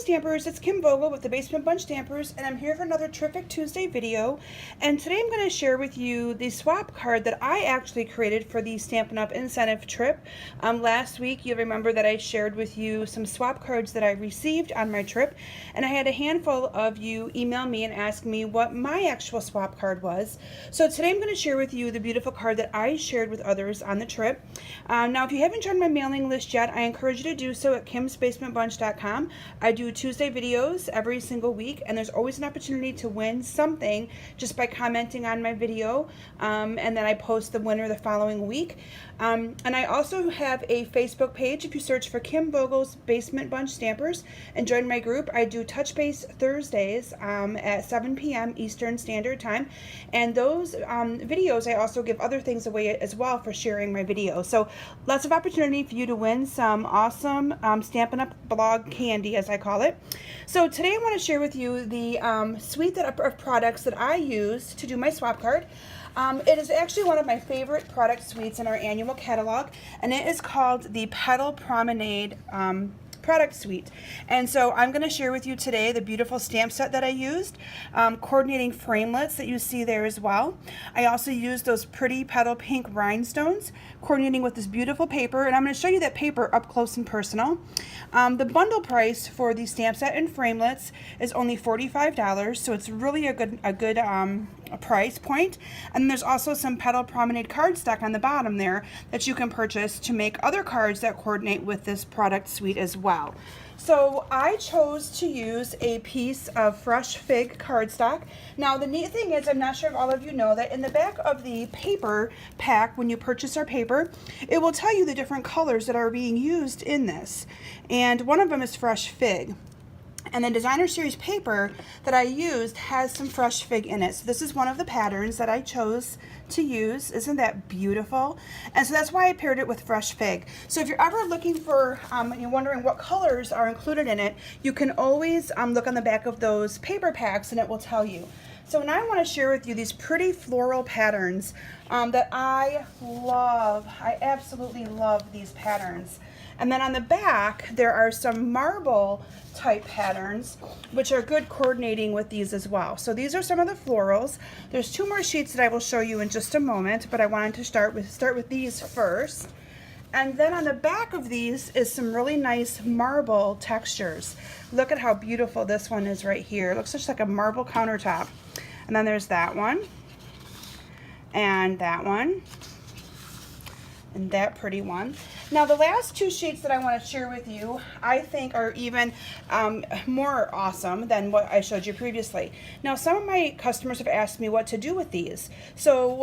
Stampers, it's Kim Vogel with the Basement Bunch Stampers, and I'm here for another terrific Tuesday video. And today I'm going to share with you the swap card that I actually created for the Stampin' Up! Incentive trip. Last week you'll remember that I shared with you some swap cards that I received on my trip, and I had a handful of you email me and ask me what my actual swap card was. So today I'm going to share with you the beautiful card that I shared with others on the trip. Now if you haven't joined my mailing list yet, I encourage you to do so at kimsbasementbunch.com. I do Tuesday videos every single week, and there's always an opportunity to win something just by commenting on my video, and then I post the winner the following week. And I also have a Facebook page. If you search for Kim Vogel's Basement Bunch Stampers and join my group, I do Touch Base Thursdays at 7 p.m. Eastern Standard Time, and those videos I also give other things away as well for sharing my videos. So lots of opportunity for you to win some awesome Stampin' Up! Blog candy, as I call it. So today I want to share with you the suite of products that I use to do my swap card. It is actually one of my favorite product suites in our annual catalog, and it is called the Petal Promenade product suite. And so I'm going to share with you today the beautiful stamp set that I used, coordinating framelits that you see there as well. I also used those pretty petal pink rhinestones, coordinating with this beautiful paper, and I'm going to show you that paper up close and personal. The bundle price for the stamp set and framelits is only $45, so it's really a good price point. And there's also some Petal Promenade cardstock on the bottom there that you can purchase to make other cards that coordinate with this product suite as well. So I chose to use a piece of fresh fig cardstock. Now the neat thing is, I'm not sure if all of you know that in the back of the paper pack, when you purchase our paper, it will tell you the different colors that are being used in this. And one of them is fresh fig. And the designer series paper that I used has some fresh fig in it. So this is one of the patterns that I chose to use. Isn't that beautiful? And so that's why I paired it with fresh fig. So if you're ever looking for, and you're wondering what colors are included in it, you can always look on the back of those paper packs and it will tell you. So now I want to share with you these pretty floral patterns that I love. I absolutely love these patterns. And then on the back, there are some marble type patterns, which are good coordinating with these as well. So these are some of the florals. There's two more sheets that I will show you in just a moment, but I wanted to start with these first. And then on the back of these is some really nice marble textures. Look at how beautiful this one is right here. It looks just like a marble countertop. And then there's that one, and that one, and that pretty one. Now the last two sheets that I want to share with you, I think are even more awesome than what I showed you previously. Now some of my customers have asked me what to do with these. So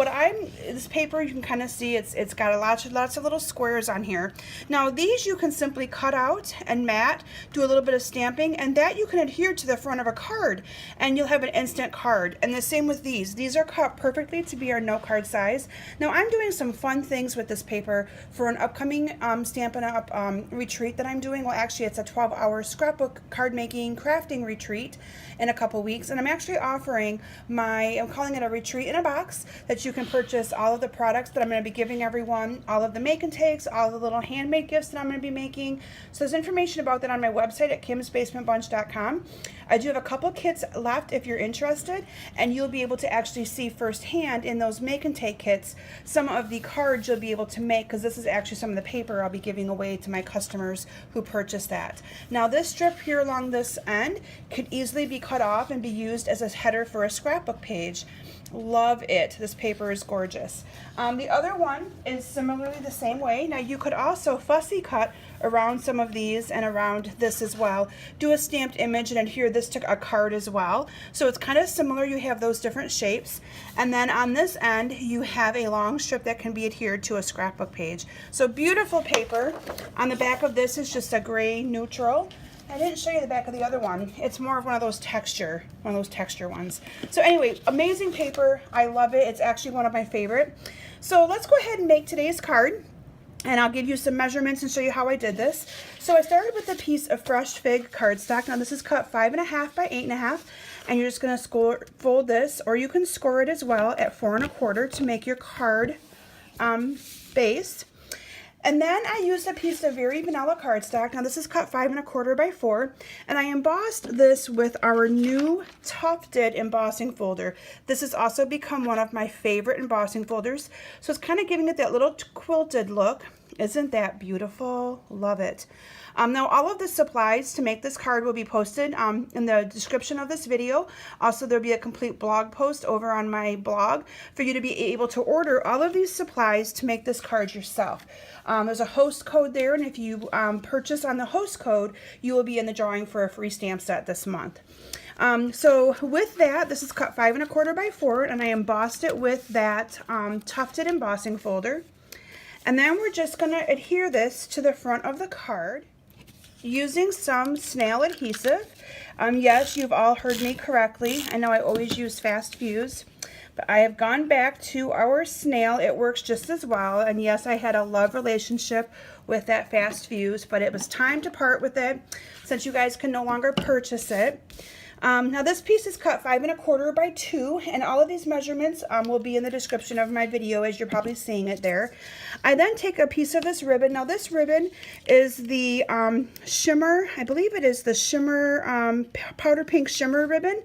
this paper, you can kind of see it's got lots of little squares on here. Now these you can simply cut out and mat, do a little bit of stamping, and that you can adhere to the front of a card, and you'll have an instant card. And the same with these. These are cut perfectly to be our note card size. Now I'm doing some fun things with this paper for an upcoming Stampin' Up! Retreat that I'm doing. Well, actually it's a 12-hour scrapbook card making crafting retreat in a couple weeks, and I'm actually offering I'm calling it a retreat in a box, that you can purchase all of the products that I'm going to be giving everyone, all of the make and takes, all the little handmade gifts that I'm going to be making. So there's information about that on my website at kimsbasementbunch.com. I do have a couple kits left if you're interested, and you'll be able to actually see firsthand in those make and take kits some of the cards you'll be able to make, because this is actually some of the paper I'll be giving away to my customers who purchase that. Now this strip here along this end could easily be cut off and be used as a header for a scrapbook page. Love it. This paper is gorgeous. The other one is similarly the same way. Now you could also fussy cut around some of these and around this as well. Do a stamped image and adhere this to a card as well. So it's kind of similar. You have those different shapes. And then on this end, you have a long strip that can be adhered to a scrapbook page. So beautiful paper. On the back of this is just a gray neutral. I didn't show you the back of the other one. It's more of one of those texture ones. So anyway, amazing paper. I love it. It's actually one of my favorite. So let's go ahead and make today's card, and I'll give you some measurements and show you how I did this. So I started with a piece of fresh fig cardstock. Now this is cut 5.5 by 8.5, and you're just going to fold this, or you can score it as well at 4 1/4 to make your card base. And then I used a piece of very vanilla cardstock. Now this is cut 5 1/4 by 4, and I embossed this with our new tufted embossing folder. This has also become one of my favorite embossing folders. So it's kind of giving it that little quilted look. Isn't that beautiful? Love it. Now all of the supplies to make this card will be posted in the description of this video. Also, there'll be a complete blog post over on my blog for you to be able to order all of these supplies to make this card yourself. There's a host code there, and if you purchase on the host code, you will be in the drawing for a free stamp set this month. So with that, this is cut 5 1/4 by 4, and I embossed it with that tufted embossing folder. And then we're just going to adhere this to the front of the card using some snail adhesive. Yes, you've all heard me correctly. I know I always use fast fuse, but I have gone back to our snail. It works just as well. And yes, I had a love relationship with that fast fuse, but it was time to part with it since you guys can no longer purchase it. Now this piece is cut 5 1/4 by 2, and all of these measurements will be in the description of my video, as you're probably seeing it there. I then take a piece of this ribbon. Now this ribbon is the shimmer, I believe it is the shimmer, powder pink shimmer ribbon,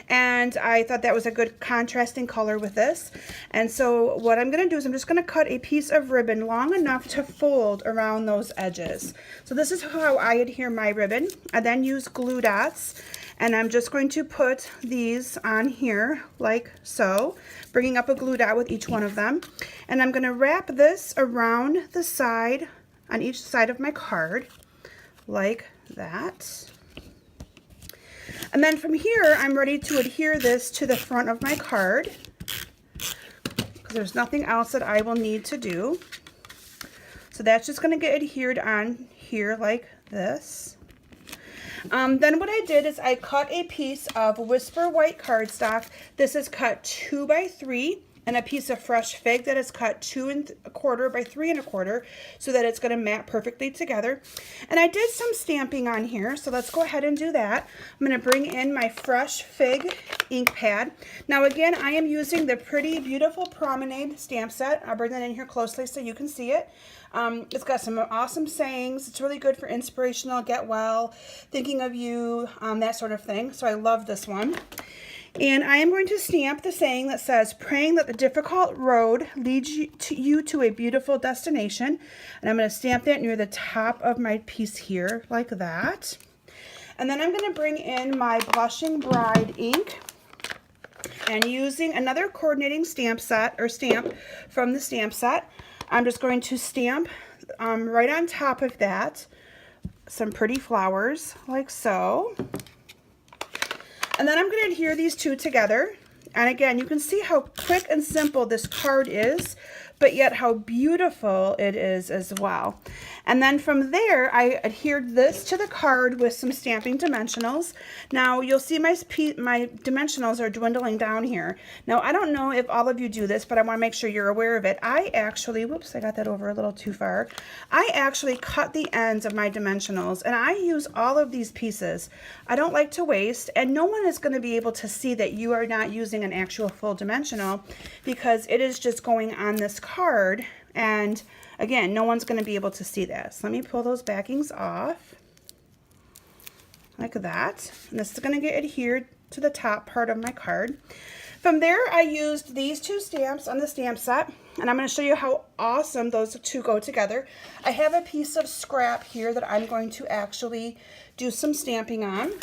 and I thought that was a good contrasting color with this. And so what I'm going to do is I'm just going to cut a piece of ribbon long enough to fold around those edges. So this is how I adhere my ribbon. I then use glue dots. And I'm just going to put these on here like so, bringing up a glue dot with each one of them. And I'm going to wrap this around the side, on each side of my card, like that. And then from here, I'm ready to adhere this to the front of my card, because there's nothing else that I will need to do. So that's just going to get adhered on here like this. Then what I did is I cut a piece of Whisper white cardstock. This is cut 2 by 3, and a piece of fresh fig that is cut 2 1/4 by 3 1/4, so that it's going to mat perfectly together. And I did some stamping on here, so let's go ahead and do that. I'm going to bring in my fresh fig ink pad. Now again, I am using the pretty Beautiful Promenade stamp set. I'll bring that in here closely so you can see it. It's got some awesome sayings. It's really good for inspirational, get well, thinking of you, that sort of thing. So I love this one. And I am going to stamp the saying that says, praying that the difficult road leads you to a beautiful destination. And I'm going to stamp that near the top of my piece here, like that. And then I'm going to bring in my Blushing Bride ink. And using another coordinating stamp set, or stamp from the stamp set, I'm just going to stamp right on top of that some pretty flowers, like so. And then I'm going to adhere these two together. And again, you can see how quick and simple this card is, but yet how beautiful it is as well. And then from there, I adhered this to the card with some stamping dimensionals. Now you'll see my dimensionals are dwindling down here. Now I don't know if all of you do this, but I want to make sure you're aware of it. I actually, whoops, I got that over a little too far. I actually cut the ends of my dimensionals, and I use all of these pieces. I don't like to waste, and no one is going to be able to see that you are not using an actual full dimensional, because it is just going on this card. And again, no one's going to be able to see this. Let me pull those backings off like that. And this is going to get adhered to the top part of my card. From there, I used these two stamps on the stamp set, and I'm going to show you how awesome those two go together. I have a piece of scrap here that I'm going to actually do some stamping on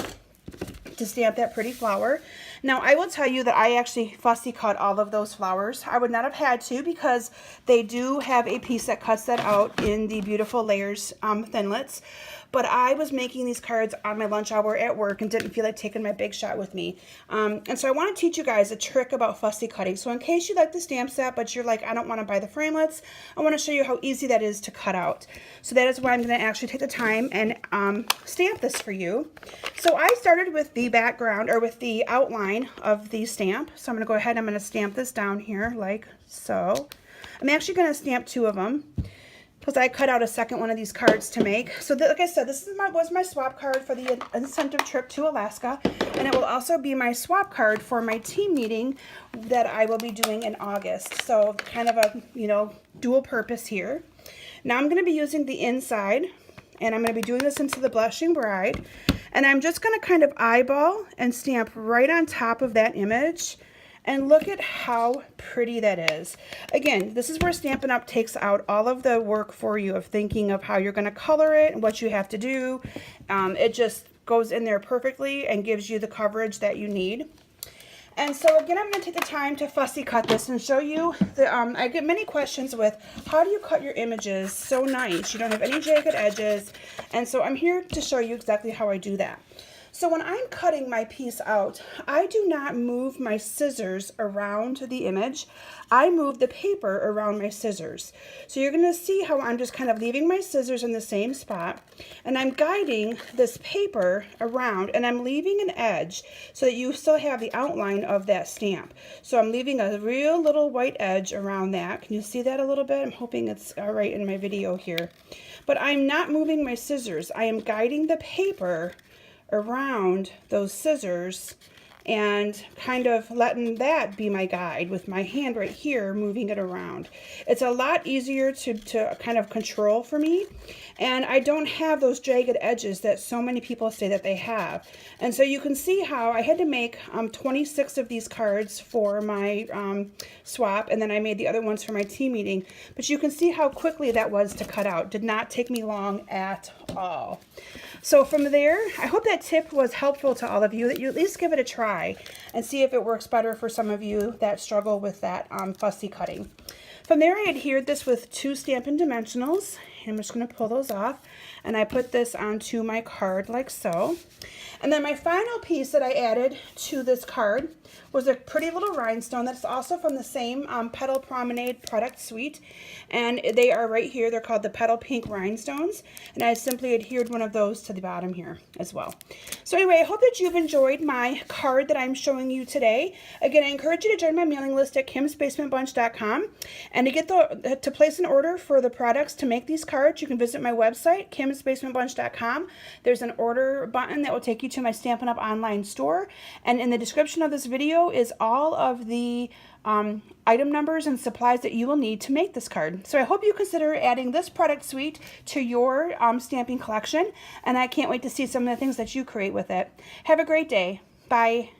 to stamp that pretty flower. Now I will tell you that I actually fussy cut all of those flowers. I would not have had to, because they do have a piece that cuts that out in the Beautiful Layers Thinlits. But I was making these cards on my lunch hour at work and didn't feel like taking my big shot with me. And so I want to teach you guys a trick about fussy cutting. So in case you like the stamp set, but you're like, I don't want to buy the framelits, I want to show you how easy that is to cut out. So that is why I'm going to actually take the time and stamp this for you. So I started with the background, or with the outline of the stamp. So I'm going to go ahead and I'm going to stamp this down here like so. I'm actually going to stamp two of them, because I cut out a second one of these cards to make. So like I said, this is was my swap card for the incentive trip to Alaska, and it will also be my swap card for my team meeting that I will be doing in August. So kind of a, you know, dual purpose here. Now I'm going to be using the inside, and I'm going to be doing this into the Blushing Bride. And I'm just going to kind of eyeball and stamp right on top of that image. And look at how pretty that is. Again, this is where Stampin' Up! Takes out all of the work for you of thinking of how you're going to color it and what you have to do. It just goes in there perfectly and gives you the coverage that you need. And so again, I'm going to take the time to fussy cut this and show you the, I get many questions with, how do you cut your images so nice? You don't have any jagged edges. And so I'm here to show you exactly how I do that. So when I'm cutting my piece out, I do not move my scissors around the image. I move the paper around my scissors. So you're going to see how I'm just kind of leaving my scissors in the same spot, and I'm guiding this paper around, and I'm leaving an edge so that you still have the outline of that stamp. So I'm leaving a real little white edge around that. Can you see that a little bit? I'm hoping it's all right in my video here. But I'm not moving my scissors. I am guiding the paper around those scissors and kind of letting that be my guide with my hand right here moving it around. It's a lot easier to kind of control for me, and I don't have those jagged edges that so many people say that they have. And so you can see how I had to make 26 of these cards for my swap, and then I made the other ones for my team meeting. But you can see how quickly that was to cut out. Did not take me long at all. So from there, I hope that tip was helpful to all of you, that you at least give it a try and see if it works better for some of you that struggle with that fussy cutting. From there, I adhered this with 2 Stampin' Dimensionals. I'm just going to pull those off, and I put this onto my card like so. And then my final piece that I added to this card was a pretty little rhinestone that's also from the same Petal Promenade product suite, and they are right here. They're called the Petal Pink Rhinestones, and I simply adhered one of those to the bottom here as well. So anyway, I hope that you've enjoyed my card that I'm showing you today. Again, I encourage you to join my mailing list at kimsbasementbunch.com, and to get to place an order for the products to make these cards, you can visit my website, kimsbasementbunch.com. There's an order button that will take you to my Stampin' Up! Online store, and in the description of this video is all of the item numbers and supplies that you will need to make this card. So I hope you consider adding this product suite to your stamping collection, and I can't wait to see some of the things that you create with it. Have a great day. Bye.